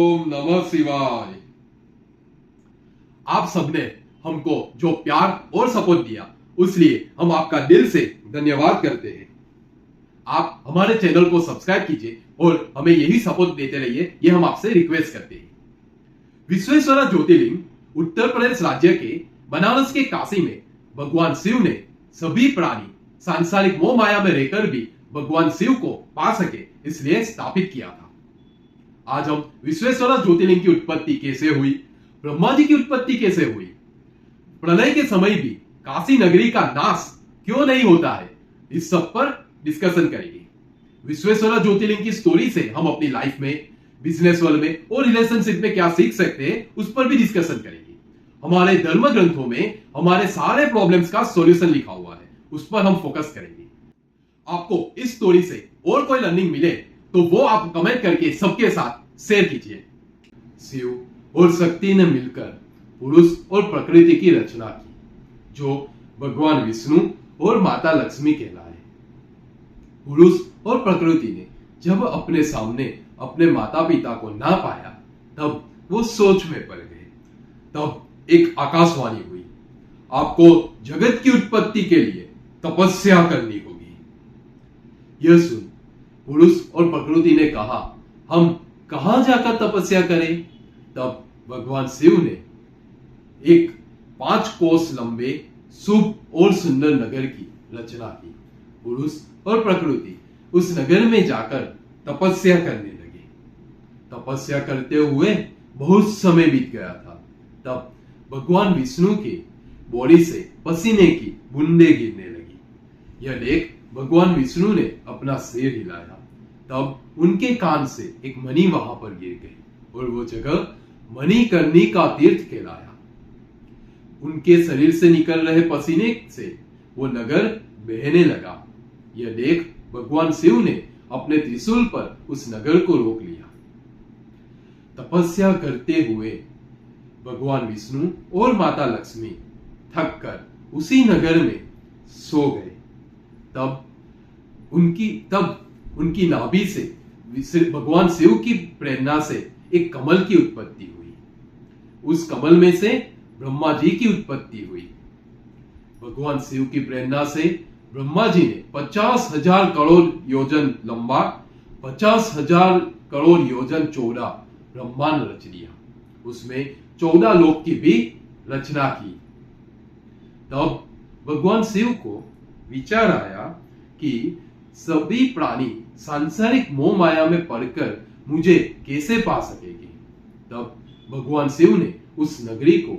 ओम नमः शिवाय। आप सबने हमको जो प्यार और सपोर्ट दिया उसलिए हम आपका दिल से धन्यवाद करते हैं। आप हमारे चैनल को सब्सक्राइब कीजिए और हमें यही सपोर्ट देते रहिए, ये हम आपसे रिक्वेस्ट करते हैं। विश्वेश्वरा ज्योतिर्लिंग उत्तर प्रदेश राज्य के बनारस के काशी में भगवान शिव ने सभी प्राणी सांसारिक मोह माया में रहकर भी भगवान शिव को पा सके इसलिए स्थापित किया था। आज हम विश्वेश्वरा ज्योतिर्लिंग की उत्पत्ति कैसे हुई, ब्रह्मा जी की उत्पत्ति कैसे हुई, प्रलय के समय भी काशी नगरी का नाश क्यों नहीं होता है, इस सब पर डिस्कशन करेंगे। विश्वेश्वरा ज्योतिर्लिंग की स्टोरी से हम अपनी लाइफ में, बिजनेस वर्ल्ड में और रिलेशनशिप में क्या सीख सकते हैं उस पर भी डिस्कशन करेंगे। हमारे धर्म ग्रंथों में हमारे सारे प्रॉब्लम्स का सॉल्यूशन लिखा हुआ है, उस पर हम फोकस करेंगे। आपको इस स्टोरी से और कोई लर्निंग मिले तो वो आप कमेंट करके सबके साथ शेयर कीजिए। शिव और शक्ति ने मिलकर पुरुष और प्रकृति की रचना की, जो भगवान विष्णु और माता लक्ष्मी कहलाए। पुरुष और प्रकृति ने जब अपने सामने अपने माता पिता को ना पाया तब वो सोच में पड़ गए। तब एक आकाशवाणी हुई, आपको जगत की उत्पत्ति के लिए तपस्या करनी होगी। यह सुन पुरुष और प्रकृति ने कहा, हम कहां जाकर तपस्या करें? तब भगवान शिव ने एक 5 कोस लंबे शुभ और सुंदर नगर की रचना की। पुरुष और प्रकृति उस नगर में जाकर तपस्या करने लगे। तपस्या करते हुए बहुत समय बीत गया था। तब भगवान विष्णु के बॉडी से पसीने की बूंदें गिरने लगी। यह देख भगवान विष्णु ने अपना सिर हिलाया। तब उनके कान से एक मणि वहां पर गिर गई और वो जगह मणिकर्णिका तीर्थ कहलाया। उनके शरीर से निकल रहे पसीने से वो नगर बहने लगा। यह देख भगवान शिव ने अपने त्रिशूल पर उस नगर को रोक लिया। तपस्या करते हुए भगवान विष्णु और माता लक्ष्मी थक कर उसी नगर में सो गए। तब उनकी नाभि से भगवान शिव की प्रेरणा से एक कमल की उत्पत्ति हुई। उस कमल में से ब्रह्मा जी की उत्पत्ति हुई। भगवान शिव की प्रेरणा से ब्रह्मा जी ने 50,000 करोड़ योजन लंबा, 50,000 करोड़ योजन चौड़ा ब्रह्मांड रच दिया। उसमें 14 लोक की भी रचना की। तब भगवान शिव को विचार आया कि सभी प्राणी सांसारिक मोह माया में पड़कर मुझे कैसे पा सकेंगे। तब भगवान शिव ने उस नगरी को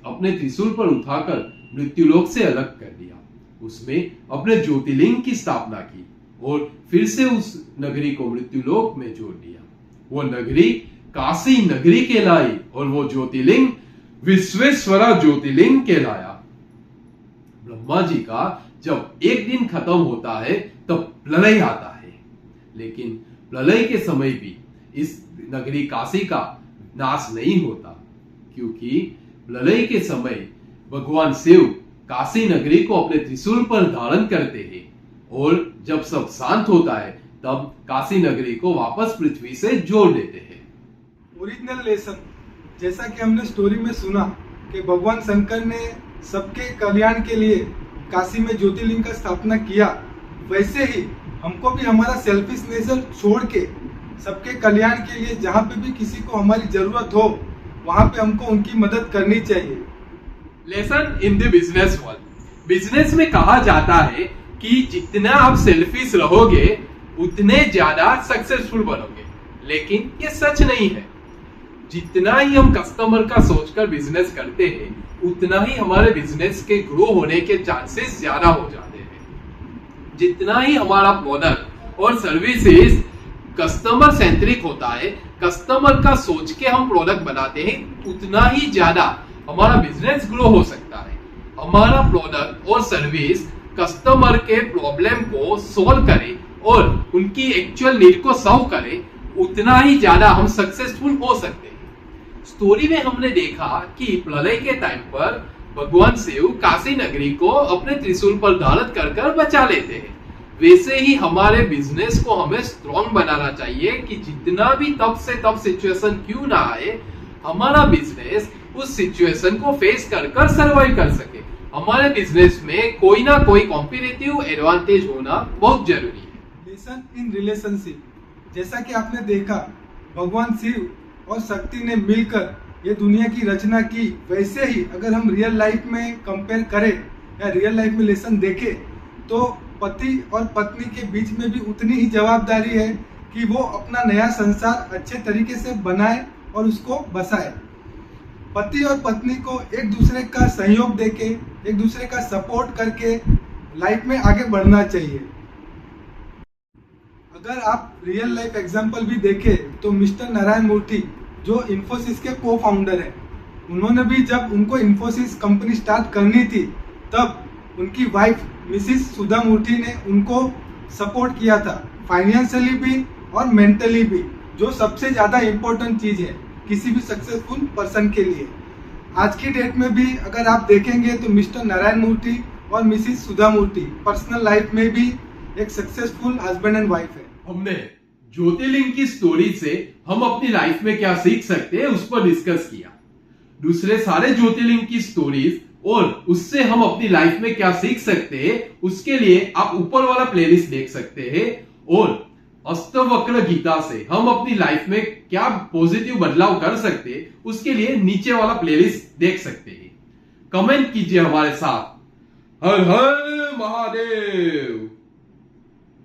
अपने त्रिशूल पर उठाकर मृत्युलोक से अलग कर दिया। उसमें अपने ज्योतिर्लिंग की स्थापना की और फिर से उस नगरी को मृत्युलोक में जोड़ दिया। वो नगरी काशी नगरी कहलाई और वो ज्योतिर्लिंग विश्वेश्वरा ज्योतिर्लिंग कहलाया। ब्रह्मा जी का जब एक दिन खत्म होता है तब प्रलय आता है, लेकिन प्रलय के समय भी इस नगरी काशी का नाश नहीं होता, क्योंकि प्रलय के समय भगवान शिव काशी नगरी को अपने त्रिशूल पर धारण करते हैं और जब सब शांत होता है तब काशी नगरी को वापस पृथ्वी से जोड़ देते हैं। ओरिजिनल लेसन, जैसा कि हमने स्टोरी में सुना कि भगवान शंकर ने सबके कल्याण के लिए काशी में ज्योतिर्लिंग का स्थापना किया, वैसे ही हमको भी हमारा सेल्फिश नेचर छोड़ के सबके कल्याण के लिए जहाँ पे भी किसी को हमारी जरूरत हो वहां पे हमको उनकी मदद करनी चाहिए। Lesson in the business world. Business में कहा जाता है कि जितना आप सेल्फिश रहोगे उतने ज्यादा सक्सेसफुल बनोगे, लेकिन ये सच नहीं है। जितना ही हम कस्टमर का सोचकर बिजनेस करते हैं उतना ही हमारे बिजनेस के ग्रो होने के चांसेस ज्यादा हो जाते हैं। जितना ही हमारा प्रोडक्ट और सर्विसेज कस्टमर सेंट्रिक होता है, कस्टमर का सोच के हम प्रोडक्ट बनाते हैं, उतना ही ज्यादा हमारा बिजनेस ग्रो हो सकता है। हमारा प्रोडक्ट और सर्विस कस्टमर के प्रॉब्लम को सॉल्व करे और उनकी एक्चुअल नीड को सॉल्व करे, उतना ही ज्यादा हम सक्सेसफुल हो सकते हैं। स्टोरी में हमने देखा कि प्रलय के टाइम पर भगवान शिव काशी नगरी को अपने त्रिशूल पर धारण कर बचा लेते हैं। वैसे ही हमारे बिजनेस को हमें स्ट्रॉन्ग बनाना चाहिए कि जितना भी तब से तब सिचुएशन क्यों ना आए, हमारा बिजनेस उस सिचुएशन को फेस कर कर सर्वाइव कर सके। हमारे बिजनेस में कोई ना कोई कॉम्पिटिटिव एडवांटेज होना बहुत जरूरी है। लेसन इन रिलेशनशिप, जैसा कि आपने देखा भगवान शिव और शक्ति ने मिलकर ये दुनिया की रचना की, वैसे ही अगर हम रियल लाइफ में कंपेयर करें या रियल लाइफ में लेसन देखें तो पति और पत्नी के बीच में भी उतनी ही जवाबदारी है कि वो अपना नया संसार अच्छे तरीके से बनाए और उसको बसाए। पति और पत्नी को एक दूसरे का सहयोग देके, एक दूसरे का सपोर्ट करके लाइफ में आगे बढ़ना चाहिए। अगर आप रियल लाइफ एग्जांपल भी देखें तो मिस्टर नारायण मूर्ति जो इन्फोसिस के को फाउंडर हैं, उन्होंने भी जब उनको इन्फोसिस कंपनी स्टार्ट करनी थी तब उनकी वाइफ मिसिस सुधा मूर्ति ने उनको सपोर्ट किया था, फाइनेंशियली भी और मेंटली भी, जो सबसे ज़्यादा इम्पोर्टेंट चीज़ है किसी भी सक्सेसफुल पर्सन के लिए। आज की डेट में भी अगर आप देखेंगे तो मिस्टर नारायण मूर्ति और मिसिस सुधा मूर्ति पर्सनल लाइफ में भी एक सक्सेसफुल हस्बैंड एंड वाइफ है। हमने ज्योतिर्लिंग की स्टोरी से हम अपनी लाइफ में क्या सीख सकते हैं उस पर डिस्कस किया। दूसरे सारे ज्योतिर्लिंग की स्टोरीज और उससे हम अपनी लाइफ में क्या सीख सकते हैं उसके लिए आप ऊपर वाला प्लेलिस्ट देख सकते हैं, और अष्टवक्र गीता से हम अपनी लाइफ में क्या पॉजिटिव बदलाव कर सकते हैं उसके लिए नीचे वाला प्लेलिस्ट देख सकते हैं। कमेंट कीजिए हमारे साथ। हर हर महादेव।